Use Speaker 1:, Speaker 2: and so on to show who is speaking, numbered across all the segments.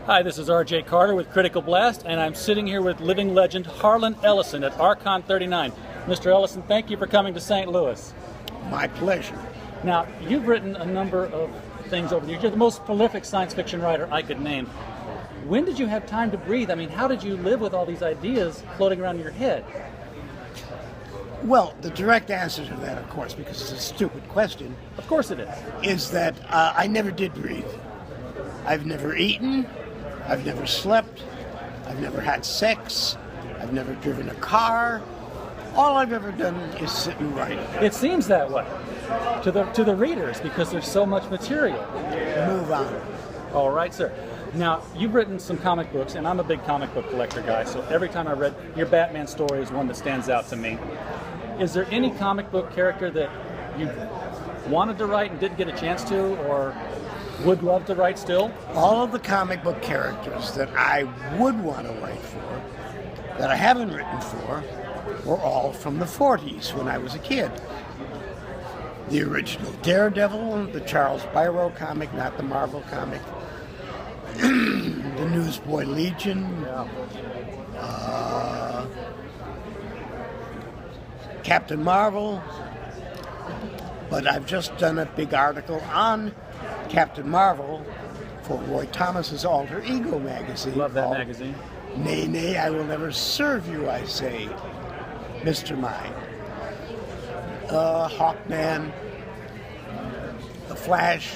Speaker 1: Hi, this is R.J. Carter with Critical Blast, and I'm sitting here with living legend Harlan Ellison at Archon 39. Mr. Ellison, thank you for coming to St. Louis.
Speaker 2: My pleasure.
Speaker 1: Now, you've written a number of things over the years. You're the most prolific science fiction writer I could name. When did you have time to breathe? I mean, how did you live with all these ideas floating around in your head?
Speaker 2: Well, the direct answer to that, of course, because it's a stupid question,
Speaker 1: Of course it
Speaker 2: is that I never did breathe. I've never eaten. I've never slept. I've never had sex. I've never driven a car. All I've ever done is sit and write.
Speaker 1: It seems that way to the readers because there's so much material.
Speaker 2: Move on.
Speaker 1: All right, sir. Now, you've written some comic books, and I'm a big comic book collector guy, so every time I read your Batman story is one that stands out to me. Is there any comic book character that you wanted to write and didn't get a chance to, or would love to write still?
Speaker 2: All of the comic book characters that I would want to write for, that I haven't written for, were all from the 40s when I was a kid. The original Daredevil, the Charles Biro comic, not the Marvel comic, the Newsboy Legion, Captain Marvel, but I've just done a big article on Captain Marvel for Roy Thomas's Alter Ego magazine.
Speaker 1: Love that magazine.
Speaker 2: Nay, nay, I will never serve you, I say, Mr. Mine. Hawkman, The Flash.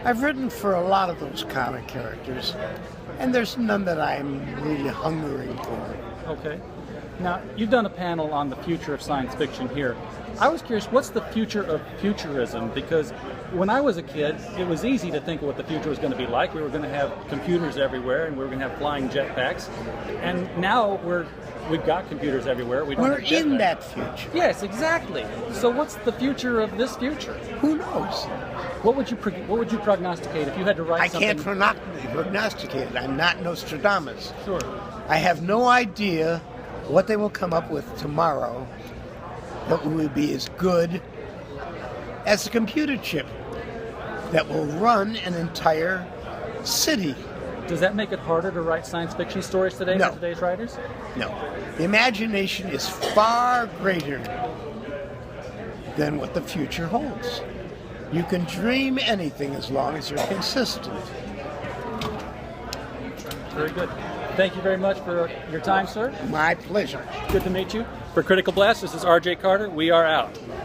Speaker 2: I've written for a lot of those comic characters, and there's none that I'm really hungering for.
Speaker 1: Okay. Now, you've done a panel on the future of science fiction here. I was curious, what's the future of futurism? Because when I was a kid, it was easy to think of what the future was going to be like. We were going to have computers everywhere, and we were going to have flying jetpacks. And now we've got computers everywhere.
Speaker 2: We're in that future.
Speaker 1: Yes, exactly. So what's the future of this future?
Speaker 2: Who knows?
Speaker 1: What would you prognosticate if you had to write something?
Speaker 2: I can't prognosticate it. I'm not Nostradamus.
Speaker 1: Sure.
Speaker 2: I have no idea what they will come up with tomorrow that will be as good as a computer chip that will run an entire city.
Speaker 1: Does that make it harder to write science fiction stories today
Speaker 2: No.
Speaker 1: for today's writers?
Speaker 2: No. The imagination is far greater than what the future holds. You can dream anything as long as you're consistent.
Speaker 1: Very good. Thank you very much for your time, sir.
Speaker 2: My pleasure.
Speaker 1: Good to meet you. For Critical Blast, this is R.J. Carter. We are out.